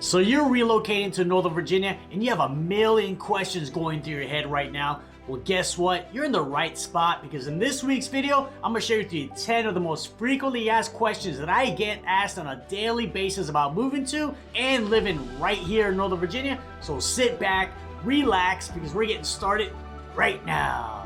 So you're relocating to Northern Virginia and you have a million questions going through your head right now. Well, guess what? You're in the right spot, because in this week's video, I'm gonna share with you 10 of the most frequently asked questions that I get asked on a daily basis about moving to and living right here in Northern Virginia. So sit back, relax, because we're getting started right now.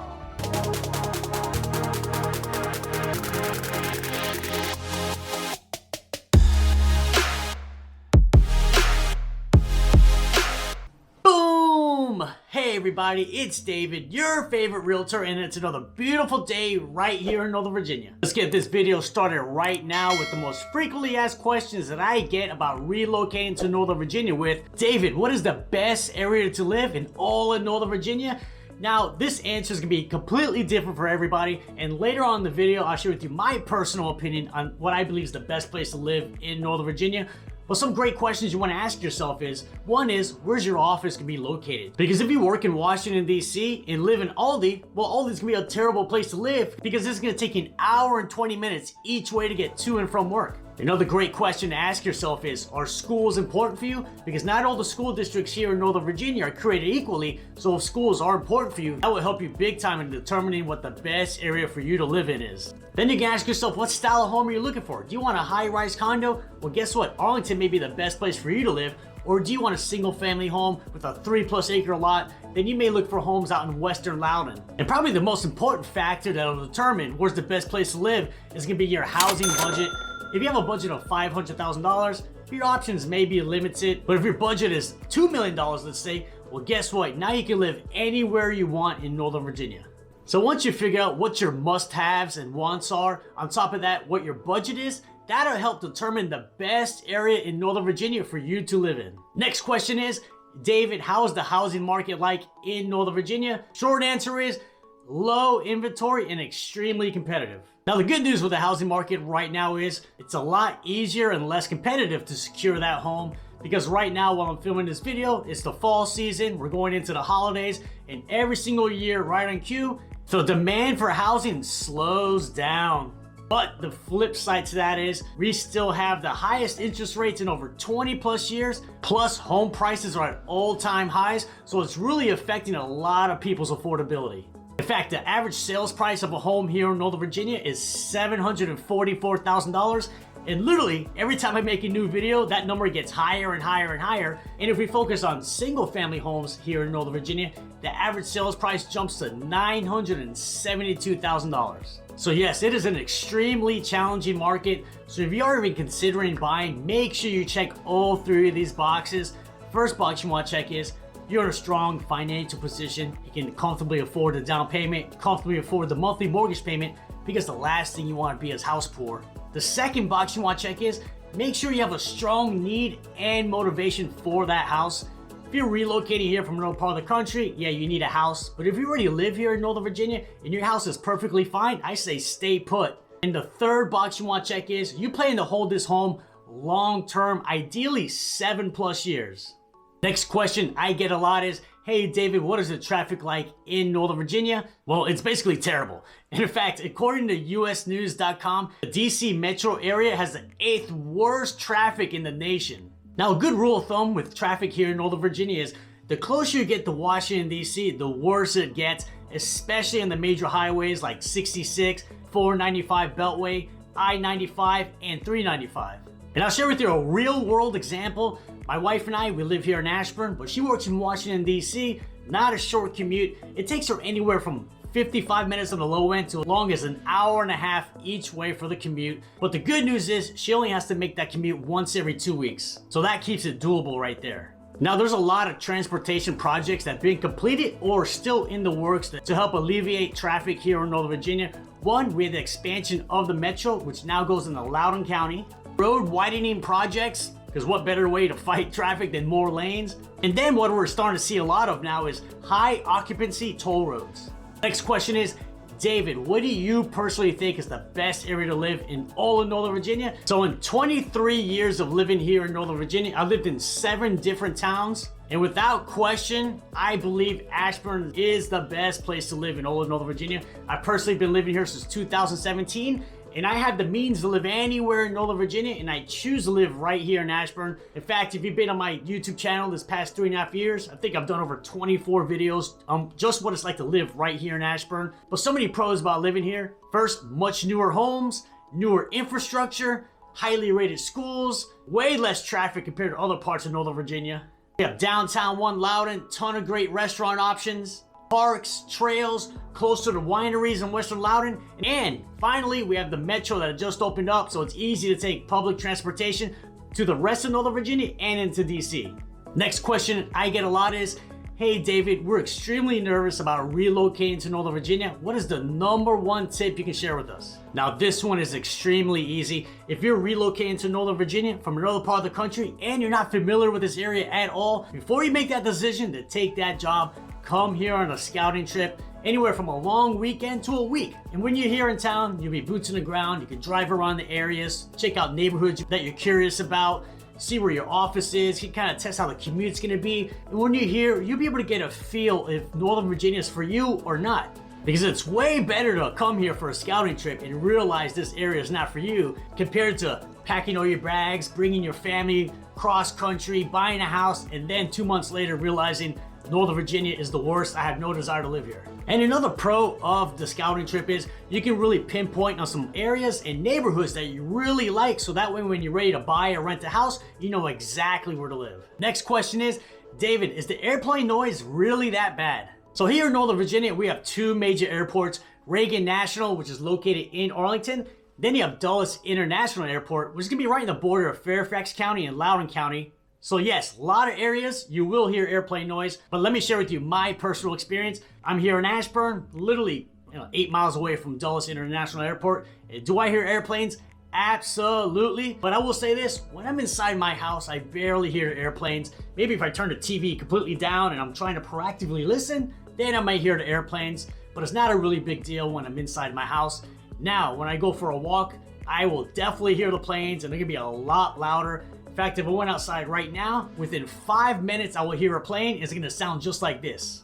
Hey everybody, it's David, your favorite realtor, and it's another beautiful day right here in Northern Virginia. Let's get this video started right now with the most frequently asked questions that I get about relocating to Northern Virginia with, David, what is the best area to live in all of Northern Virginia? Now, this answer is going to be completely different for everybody, and later on in the video, I'll share with you my personal opinion on what I believe is the best place to live in Northern Virginia. Well, some great questions you want to ask yourself is, one is, where's your office going to be located? Because if you work in Washington, D.C. and live in Aldi, well, Aldi's going to be a terrible place to live because it's going to take you an hour and 20 minutes each way to get to and from work. Another great question to ask yourself is, are schools important for you? Because not all the school districts here in Northern Virginia are created equally, so if schools are important for you, that will help you big time in determining what the best area for you to live in is. Then you can ask yourself, what style of home are you looking for? Do you want a high-rise condo? Well, guess what? Arlington may be the best place for you to live. Or do you want a single family home with a 3+ acre lot? Then you may look for homes out in Western Loudoun. And probably the most important factor that will determine where's the best place to live is going to be your housing budget. If you have a budget of $500,000, your options may be limited, but if your budget is $2 million, let's say, well, guess what? Now you can live anywhere you want in Northern Virginia. So once you figure out what your must-haves and wants are, on top of that, what your budget is, that'll help determine the best area in Northern Virginia for you to live in. Next question is, David, how is the housing market like in Northern Virginia? Short answer is, low inventory and extremely competitive. Now, the good news with the housing market right now is it's a lot easier and less competitive to secure that home, because right now while I'm filming this video, it's the fall season, we're going into the holidays, and every single year right on cue, the demand for housing slows down. But the flip side to that is we still have the highest interest rates in over 20+ years, plus home prices are at all-time highs, so it's really affecting a lot of people's affordability. In fact, the average sales price of a home here in Northern Virginia is $744,000. And literally, every time I make a new video, that number gets higher and higher and higher. And if we focus on single family homes here in Northern Virginia, the average sales price jumps to $972,000. So yes, it is an extremely challenging market. So if you are even considering buying, make sure you check all three of these boxes. First box you want to check is, you're in a strong financial position. You can comfortably afford the down payment, comfortably afford the monthly mortgage payment, because the last thing you want to be is house poor. The second box you want to check is, make sure you have a strong need and motivation for that house. If you're relocating here from another part of the country, yeah, you need a house. But if you already live here in Northern Virginia and your house is perfectly fine, I say stay put. And the third box you want to check is, you plan to hold this home long term, ideally 7+ years. Next question I get a lot is, hey David, what is the traffic like in Northern Virginia? Well, it's basically terrible. And in fact, according to usnews.com, the DC metro area has the 8th worst traffic in the nation. Now, a good rule of thumb with traffic here in Northern Virginia is, the closer you get to Washington, D.C., the worse it gets, especially on the major highways like 66, 495 Beltway, I-95, and 395. And I'll share with you a real world example. My wife and I, we live here in Ashburn, but she works in Washington, D.C., not a short commute. It takes her anywhere from 55 minutes on the low end to as long as an hour and a half each way for the commute. But the good news is she only has to make that commute once every 2 weeks. So that keeps it doable right there. Now, there's a lot of transportation projects that have been completed or still in the works to help alleviate traffic here in Northern Virginia. One, we have the expansion of the metro, which now goes into Loudoun County. Road widening projects, because what better way to fight traffic than more lanes? And then what we're starting to see a lot of now is high occupancy toll roads. Next question is, David, what do you personally think is the best area to live in all of Northern Virginia? So in 23 years of living here in Northern Virginia, I lived in 7 different towns. And without question, I believe Ashburn is the best place to live in all of Northern Virginia. I've personally been living here since 2017, and I have the means to live anywhere in Northern Virginia, and I choose to live right here in Ashburn. In fact, if you've been on my YouTube channel this past 3.5 years, I think I've done over 24 videos on just what it's like to live right here in Ashburn. But so many pros about living here. First, much newer homes, newer infrastructure, highly rated schools, way less traffic compared to other parts of Northern Virginia. We have downtown Loudon, ton of great restaurant options, parks, trails, close to the wineries in Western Loudon. And finally, we have the metro that just opened up, so it's easy to take public transportation to the rest of Northern Virginia and into DC. Next question I get a lot is, hey David, we're extremely nervous about relocating to Northern Virginia. What is the #1 tip you can share with us? Now this one is extremely easy. If you're relocating to Northern Virginia from another part of the country and you're not familiar with this area at all, before you make that decision to take that job, come here on a scouting trip, anywhere from a long weekend to a week. And when you're here in town, you'll be boots on the ground, you can drive around the areas, check out neighborhoods that you're curious about, see where your office is, you can kind of test how the commute's gonna be. And when you're here, you'll be able to get a feel if Northern Virginia is for you or not. Because it's way better to come here for a scouting trip and realize this area is not for you compared to packing all your bags, bringing your family cross country, buying a house, and then 2 months later realizing Northern Virginia is the worst. I have no desire to live here. And another pro of the scouting trip is you can really pinpoint on some areas and neighborhoods that you really like, so that way when you're ready to buy or rent a house, you know exactly where to live. Next question is, David, is the airplane noise really that bad? So here in Northern Virginia, we have 2 major airports, Reagan National, which is located in Arlington. Then you have Dulles International Airport, which is gonna be right in the border of Fairfax County and Loudoun County. So yes, a lot of areas you will hear airplane noise, but let me share with you my personal experience. I'm here in Ashburn, literally 8 miles away from Dulles International Airport. Do I hear airplanes? Absolutely. But I will say this, when I'm inside my house, I barely hear airplanes. Maybe if I turn the TV completely down and I'm trying to proactively listen, then I might hear the airplanes, but it's not a really big deal when I'm inside my house. Now, when I go for a walk, I will definitely hear the planes, and they're gonna be a lot louder. In fact, if I went outside right now, within 5 minutes, I will hear a plane. It's gonna sound just like this.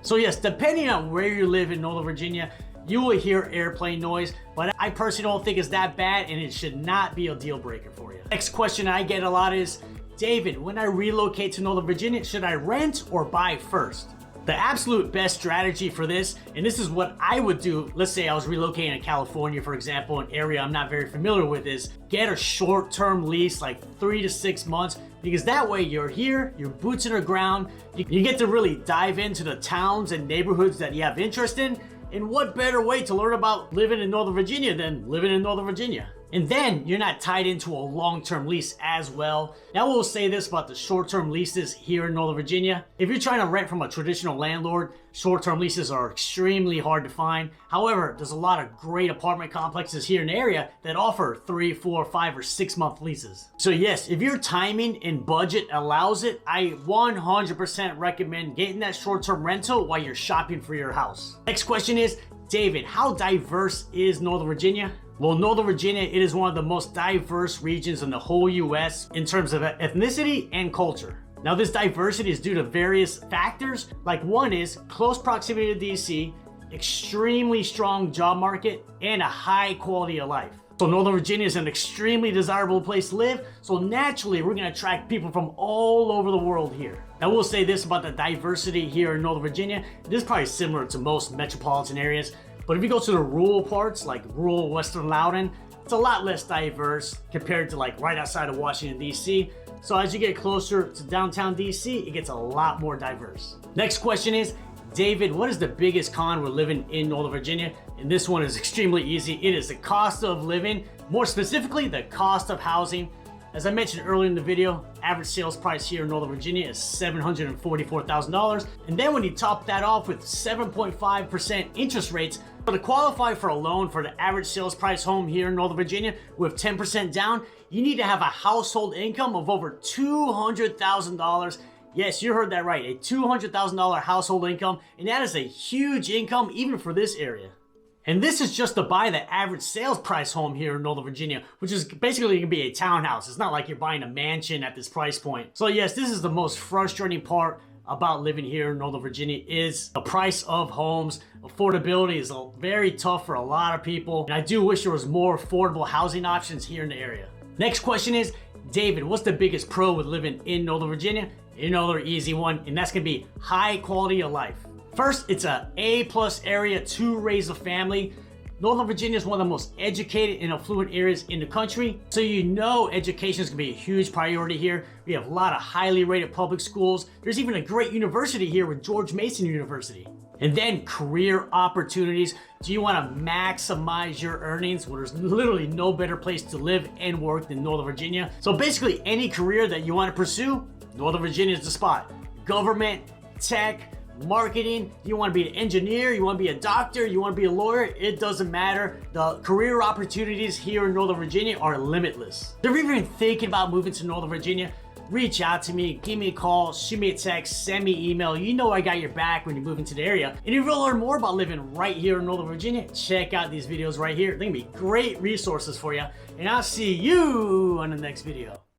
So yes, depending on where you live in Northern Virginia, you will hear airplane noise, but I personally don't think it's that bad, and it should not be a deal breaker for you. Next question I get a lot is, David, when I relocate to Northern Virginia, should I rent or buy first? The absolute best strategy for this, and this is what I would do, let's say I was relocating to California, for example, an area I'm not very familiar with, is get a short-term lease, like 3 to 6 months, because that way you're here, you're boots on the ground, you get to really dive into the towns and neighborhoods that you have interest in, and what better way to learn about living in Northern Virginia than living in Northern Virginia? And then you're not tied into a long-term lease as well. Now we'll say this about the short-term leases here in Northern Virginia. If you're trying to rent from a traditional landlord, short-term leases are extremely hard to find. However, there's a lot of great apartment complexes here in the area that offer 3, 4, 5, or 6 month leases. So yes, if your timing and budget allows it, I 100% recommend getting that short-term rental while you're shopping for your house. Next question is, David, how diverse is Northern Virginia? Well, Northern Virginia, it is one of the most diverse regions in the whole US in terms of ethnicity and culture. Now, this diversity is due to various factors. Like one is close proximity to DC, extremely strong job market, and a high quality of life. So Northern Virginia is an extremely desirable place to live, so naturally we're gonna attract people from all over the world here. Now we'll say this about the diversity here in Northern Virginia, this is probably similar to most metropolitan areas, but if you go to the rural parts, like rural Western Loudon, it's a lot less diverse compared to like right outside of Washington, DC. So as you get closer to downtown DC, it gets a lot more diverse. Next question is, David, what is the biggest con with living in Northern Virginia? And this one is extremely easy. It is the cost of living, more specifically, the cost of housing. As I mentioned earlier in the video, average sales price here in Northern Virginia is $744,000. And then when you top that off with 7.5% interest rates, to qualify for a loan for the average sales price home here in Northern Virginia with 10% down, you need to have a household income of over $200,000. Yes, you heard that right, a $200,000 household income, and that is a huge income even for this area. And this is just to buy the average sales price home here in Northern Virginia, which is basically going to be a townhouse. It's not like you're buying a mansion at this price point. So yes, this is the most frustrating part about living here in Northern Virginia is the price of homes. Affordability is very tough for a lot of people. And I do wish there was more affordable housing options here in the area. Next question is, David, what's the biggest pro with living in Northern Virginia? Another easy one, and that's gonna be high quality of life. First, it's a A+ area to raise a family. Northern Virginia is one of the most educated and affluent areas in the country, so you know education is going to be a huge priority here. We have a lot of highly rated public schools. There's even a great university here with George Mason University. And then career opportunities. Do you want to maximize your earnings? Well, there's literally no better place to live and work than Northern Virginia. So basically any career that you want to pursue, Northern Virginia is the spot. Government, tech, marketing, you want to be an engineer, you want to be a doctor, you want to be a lawyer, it doesn't matter. The career opportunities here in Northern Virginia are limitless. If you're even thinking about moving to Northern Virginia, reach out to me, give me a call, shoot me a text, send me an email. You know I got your back when you move into the area. And if you want to learn more about living right here in Northern Virginia, check out these videos right here. They're going to be great resources for you. And I'll see you on the next video.